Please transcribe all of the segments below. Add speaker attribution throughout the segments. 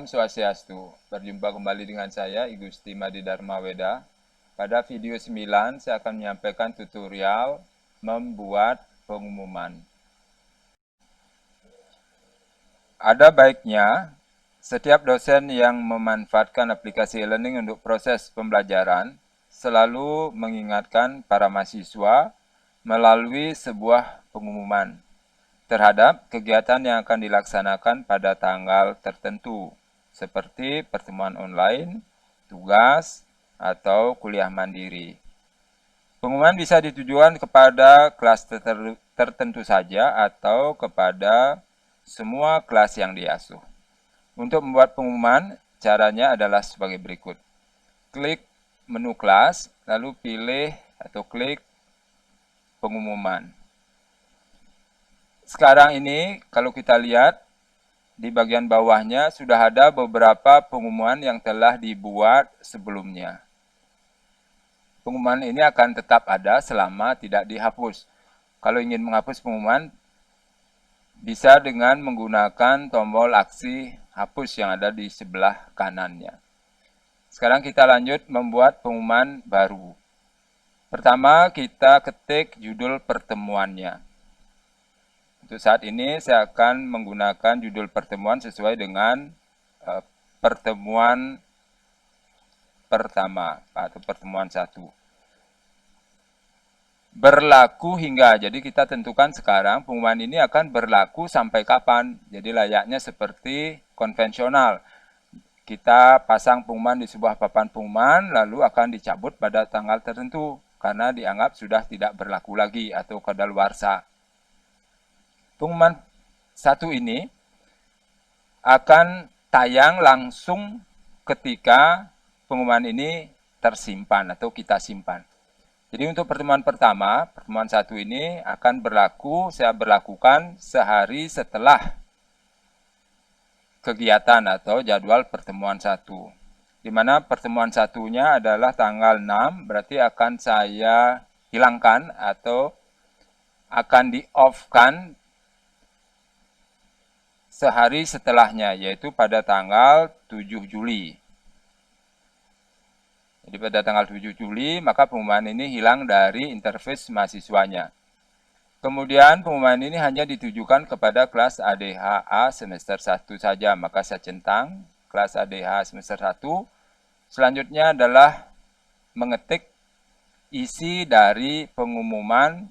Speaker 1: Swastiastu. Berjumpa kembali dengan saya, I Gusti Madi Dharma Weda. Pada video 9, saya akan menyampaikan tutorial membuat pengumuman. Ada baiknya, setiap dosen yang memanfaatkan aplikasi e-learning untuk proses pembelajaran selalu mengingatkan para mahasiswa melalui sebuah pengumuman terhadap kegiatan yang akan dilaksanakan pada tanggal tertentu, seperti pertemuan online, tugas, atau kuliah mandiri. Pengumuman bisa ditujukan kepada kelas tertentu saja atau kepada semua kelas yang diasuh. Untuk membuat pengumuman, caranya adalah sebagai berikut. Klik menu kelas, lalu pilih atau klik pengumuman. Sekarang ini, kalau kita lihat, di bagian bawahnya sudah ada beberapa pengumuman yang telah dibuat sebelumnya. Pengumuman ini akan tetap ada selama tidak dihapus. Kalau ingin menghapus pengumuman, bisa dengan menggunakan tombol aksi hapus yang ada di sebelah kanannya. Sekarang kita lanjut membuat pengumuman baru. Pertama, kita ketik judul pertemuannya. Untuk saat ini saya akan menggunakan judul pertemuan sesuai dengan pertemuan pertama atau pertemuan 1. Berlaku hingga, jadi kita tentukan sekarang pengumuman ini akan berlaku sampai kapan. Jadi layaknya seperti konvensional. Kita pasang pengumuman di sebuah papan pengumuman lalu akan dicabut pada tanggal tertentu karena dianggap sudah tidak berlaku lagi atau kadaluarsa. Pengumuman 1 ini akan tayang langsung ketika pengumuman ini tersimpan atau kita simpan. Jadi untuk pertemuan pertama, pertemuan 1 ini akan berlaku, saya berlakukan sehari setelah kegiatan atau jadwal pertemuan 1. Di mana pertemuan 1-nya adalah tanggal 6, berarti akan saya hilangkan atau akan di-off-kan sehari setelahnya, yaitu pada tanggal 7 Juli. Jadi pada tanggal 7 Juli, maka pengumuman ini hilang dari interface mahasiswanya. Kemudian pengumuman ini hanya ditujukan kepada kelas ADHA semester 1 saja, maka saya centang kelas ADHA semester 1. Selanjutnya adalah mengetik isi dari pengumuman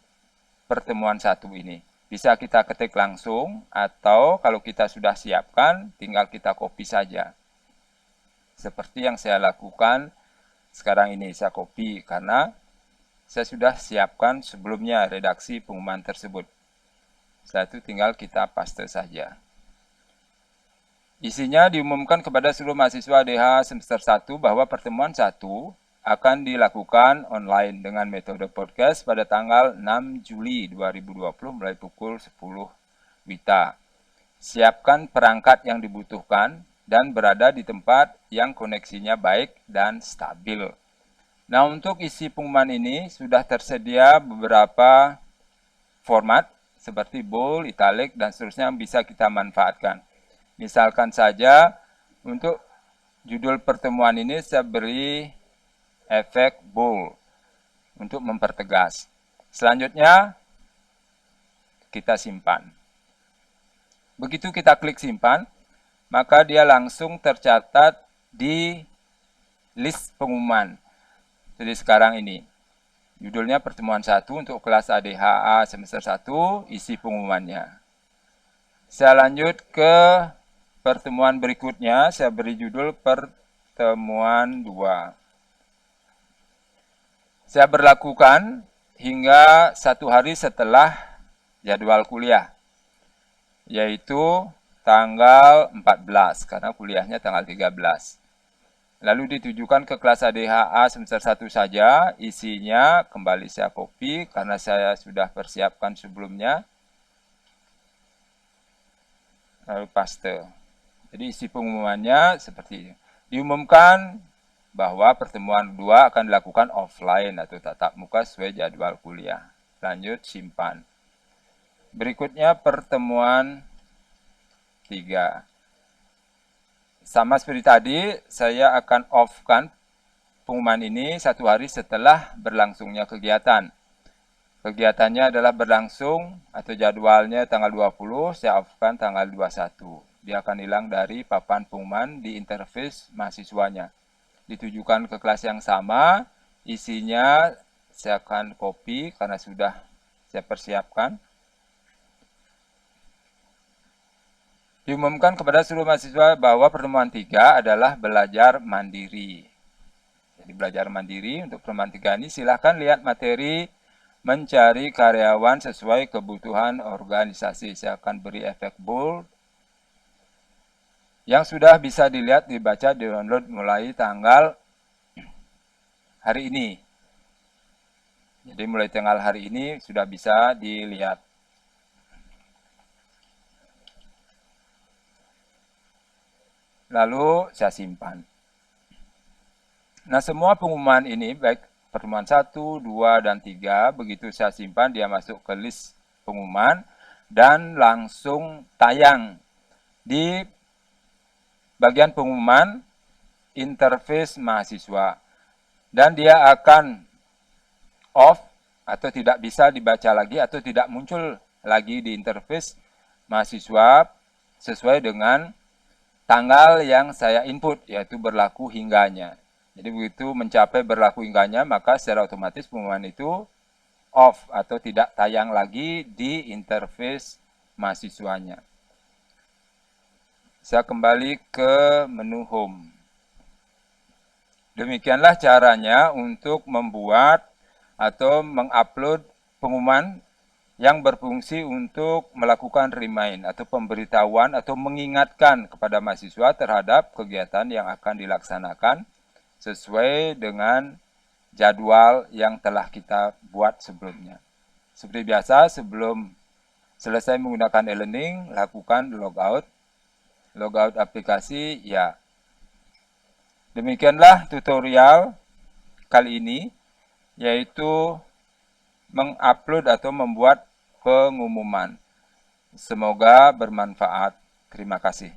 Speaker 1: pertemuan 1 ini. Bisa kita ketik langsung atau kalau kita sudah siapkan tinggal kita copy saja. Seperti yang saya lakukan sekarang ini, saya copy karena saya sudah siapkan sebelumnya redaksi pengumuman tersebut. Setelah itu tinggal kita paste saja. Isinya diumumkan kepada seluruh mahasiswa DH semester 1 bahwa pertemuan 1 akan dilakukan online dengan metode podcast pada tanggal 6 Juli 2020 mulai pukul 10 WITA. Siapkan perangkat yang dibutuhkan dan berada di tempat yang koneksinya baik dan stabil. Nah, untuk isi pengumuman ini sudah tersedia beberapa format seperti bold, italic, dan seterusnya yang bisa kita manfaatkan. Misalkan saja untuk judul pertemuan ini saya beri efek bold untuk mempertegas. Selanjutnya kita simpan. Begitu kita klik simpan, maka dia langsung tercatat di list pengumuman. Jadi sekarang ini judulnya pertemuan 1 untuk kelas ADHA semester 1, isi pengumumannya. Saya lanjut ke pertemuan berikutnya, saya beri judul pertemuan 2. Saya berlakukan hingga 1 hari setelah jadwal kuliah, yaitu tanggal 14, karena kuliahnya tanggal 13. Lalu ditujukan ke kelas ADHA semester 1 saja, isinya kembali saya copy karena saya sudah persiapkan sebelumnya. Lalu paste. Jadi isi pengumumannya seperti ini. Diumumkan bahwa pertemuan 2 akan dilakukan offline atau tatap muka sesuai jadwal kuliah. Lanjut, simpan. Berikutnya pertemuan 3. sama seperti tadi, saya akan off-kan pengumuman ini 1 hari setelah berlangsungnya kegiatan. Kegiatannya adalah berlangsung atau jadwalnya tanggal 20, saya off-kan tanggal 21. Dia akan hilang dari papan pengumuman di interface mahasiswanya. Ditujukan ke kelas yang sama, isinya saya akan copy karena sudah saya persiapkan. Diumumkan kepada seluruh mahasiswa bahwa pertemuan 3 adalah belajar mandiri. Jadi belajar mandiri untuk pertemuan 3 ini silahkan lihat materi mencari karyawan sesuai kebutuhan organisasi. Saya akan beri efek bold yang sudah bisa dilihat, dibaca, di-download mulai tanggal hari ini. Jadi mulai tanggal hari ini sudah bisa dilihat. Lalu saya simpan. Nah, semua pengumuman ini, baik pertemuan 1, 2, dan 3, begitu saya simpan, dia masuk ke list pengumuman, dan langsung tayang di bagian pengumuman interface mahasiswa. Dan dia akan off, atau tidak bisa dibaca lagi, atau tidak muncul lagi di interface mahasiswa, sesuai dengan tanggal yang saya input, yaitu berlaku hingganya. Jadi begitu mencapai berlaku hingganya, maka secara otomatis pengumuman itu off atau tidak tayang lagi di interface mahasiswanya. Saya kembali ke menu home. Demikianlah caranya untuk membuat atau mengupload pengumuman yang berfungsi untuk melakukan remind atau pemberitahuan atau mengingatkan kepada mahasiswa terhadap kegiatan yang akan dilaksanakan sesuai dengan jadwal yang telah kita buat sebelumnya. Seperti biasa, sebelum selesai menggunakan e-learning, lakukan logout. Logout aplikasi, ya. Demikianlah tutorial kali ini, yaitu mengupload atau membuat pengumuman. Semoga bermanfaat. Terima kasih.